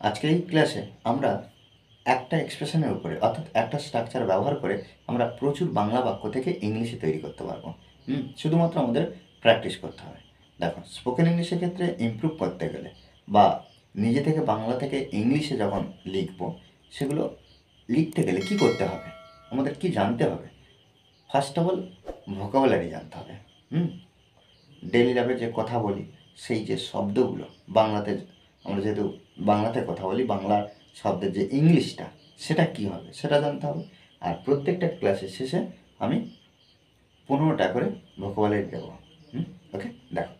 আজকের এই ক্লাসে আমরা একটা এক্সপ্রেশনের উপরে অর্থাৎ একটা স্ট্রাকচার ব্যবহার করে আমরা প্রচুর বাংলা বাক্য থেকে ইংলিশে তৈরি করতে পারবো। শুধুমাত্র আমাদের প্র্যাকটিস করতে হবে। দেখো, স্পোকেন ইংলিশের ক্ষেত্রে ইমপ্রুভ করতে গেলে বা নিজে থেকে বাংলা থেকে ইংলিশে যখন লিখবো, সেগুলো লিখতে গেলে কি করতে হবে, আমাদের কি জানতে হবে? ফার্স্ট অফ অল ভোকাবুলারি জানতে হবে। ডেইলি লাইফে যে কথা বলি, সেই যে শব্দগুলো বাংলাতে, আমরা যেহেতু বাংলাতে কথা বলি, বাংলা শব্দের যে ইংলিশটা সেটা কী হবে সেটা জানতে হবে। আর প্রত্যেকটা ক্লাসের শেষে আমি 15টা করে ভোকাবুলারি দেবো। ওকে, দেখো,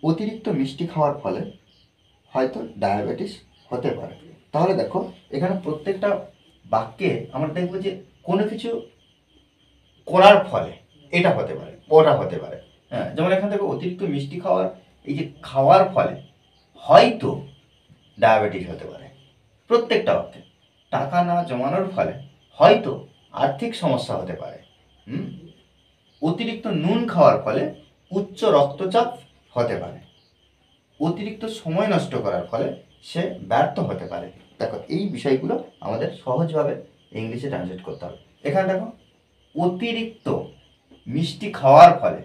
অতিরিক্ত মিষ্টি খাওয়ার ফলে হয়তো ডায়াবেটিস হতে পারে। তাহলে দেখো, এখানে প্রত্যেকটা বাক্যে আমরা দেখবো যে কোনো কিছু করার ফলে এটা হতে পারে, ওটা হতে পারে। হ্যাঁ, যেমন এখান থেকে অতিরিক্ত মিষ্টি খাওয়ার, এই যে খাওয়ার ফলে হয়তো ডায়াবেটিস হতে পারে। প্রত্যেকটা বাক্যে টাকা না জমানোর ফলে হয়তো আর্থিক সমস্যা হতে পারে। অতিরিক্ত নুন খাওয়ার ফলে উচ্চ রক্তচাপ হতে পারে। অতিরিক্ত সময় নষ্ট করার ফলে সে ব্যর্থ হতে পারে। দেখো, এই বিষয়গুলো আমাদের সহজভাবে ইংলিশে ট্রান্সলেট করতে হবে। এখানে দেখো, অতিরিক্ত মিষ্টি খাওয়ার ফলে,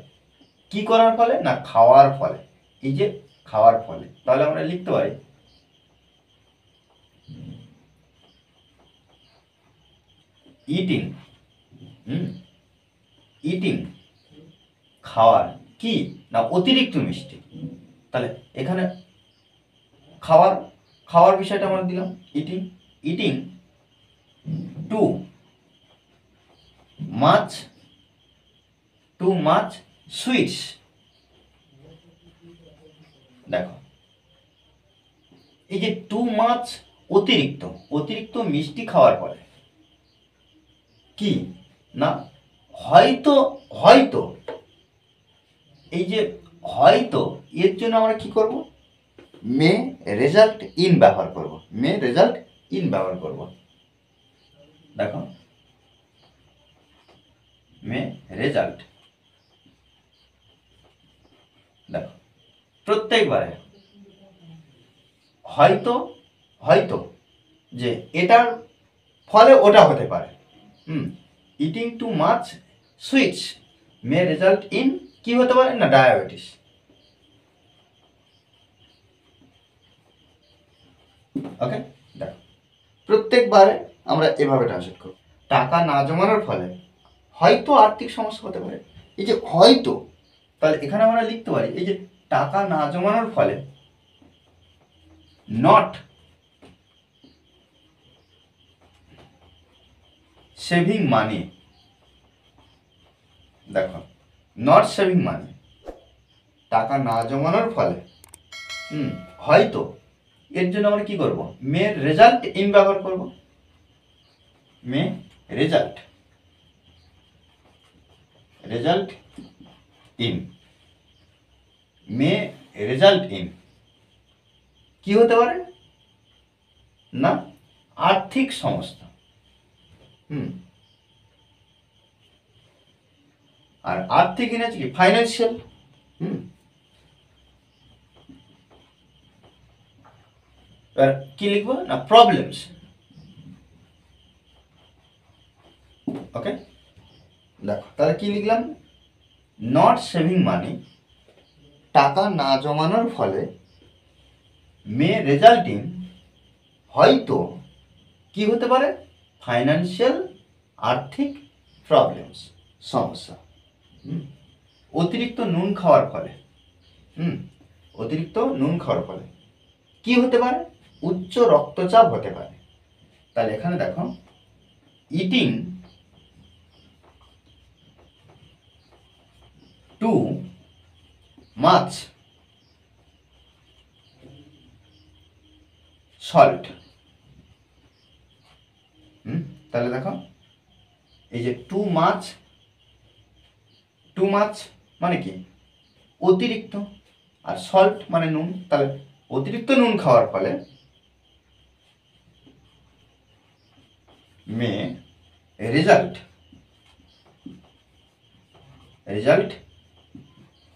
কি করার ফলে না, খাওয়ার ফলে। এই যে খাওয়ার ফলে, তাহলে আমরা লিখতে পারি ইটিং। ইটিং খাওয়ার, কি না অতিরিক্ত মিষ্টি। তাহলে এখানে খাওয়ার, খাওয়ার বিষয়টা আমরা দিলাম ইটিং। ইটিং টু মাছ, টু মাছ সুইটস। দেখো, এই যে টু মাছ অতিরিক্ত, অতিরিক্ত মিষ্টি খাওয়ার পরে কি না হয়তো, হয়তো এই যে হয়তো, এর জন্য আমরা কি করব, মে রেজাল্ট ইন ব্যবহার করব। মে রেজাল্ট ইন ব্যবহার করব। দেখো, মে রেজাল্ট, দেখো প্রত্যেকবারে হয়তো, হয়তো যে এটার ফলে ওটা হতে পারে। Eating too much sweets may result in কি হতে পারে না, ডায়াবেটিস। ওকে, দেখো প্রত্যেকবারে আমরা এভাবে ট্রান্সলেট করব। টাকা না জমানোর ফলে হয়তো আর্থিক সমস্যা হতে পারে। এই যে হয়তো, তাহলে এখানে আমরা লিখতে পারি এই যে টাকা না জমানোর ফলে নট সেভিং মানি। দেখো, নট সেভিং মানি, টাকা না জমানোর ফলে হয়তো, এর জন্য আমরা কি করব, মে রেজাল্ট ইন ব্যবহার করব। May result, result in, may result in কি হতে পারে না, আর্থিক সমস্যা। আর আর্থিক ইংরেজি কি, ফাইন্যান্সিয়াল। এবার কি লিখবো না, প্রবলেমস। ওকে, দেখো তাহলে কি লিখলাম, নট সেভিং মানি, টাকা না জমানোর ফলে মে রেজাল্ট ইন হয়তো কি হতে পারে, ফাইন্যান্সিয়াল, আর্থিক প্রবলেমস, সমস্যা। অতিরিক্ত নুন খাওয়ার ফলে, অতিরিক্ত নুন খাওয়ার ফলে কি হতে পারে, উচ্চ রক্তচাপ হতে পারে। তাহলে এখানে দেখো, ইটিং টু মাছ সল্ট। তাহলে দেখো, এই যে টু মাছ, টু মাছ মানে কি, অতিরিক্ত, আর সল্ট মানে নুন। তাহলে অতিরিক্ত নুন খাওয়ার ফলে মে রেজাল্ট, রেজাল্ট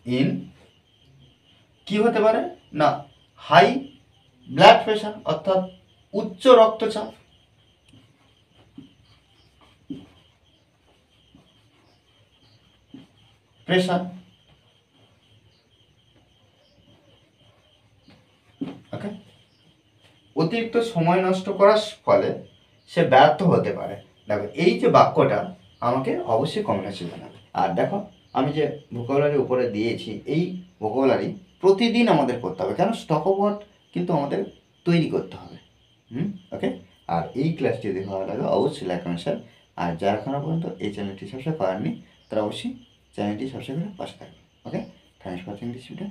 ইন কি হতে পারে না, হাই ব্লাড প্রেশার অর্থাৎ উচ্চ রক্তচাপ, প্রেশার, ওকে। অতিরিক্ত সময় নষ্ট করার ফলে সে ব্যর্থ হতে পারে। দেখো এই যে বাক্যটা আমাকে অবশ্যই কমেন্টে জানাবে। আর দেখো আমি যে ভোকাবুলারি উপরে দিয়েছি, এই ভোকাবুলারি প্রতিদিন আমাদের করতে হবে, কেন স্টক অফ ওয়ার্ড কিন্তু আমাদের তৈরি করতে হবে। ওকে। আর এই ক্লাসটি যদি ভালো লাগে অবশ্যই লাইক কমেন্ট শেয়ার। আর যারা এখনো পর্যন্ত এই চ্যানেলটি সাবস্ক্রাইব করেননি তারা অবশ্যই চ্যানেলটি সাবস্ক্রাইব করে পাশে থাকবে। Okay, thanks for watching this video.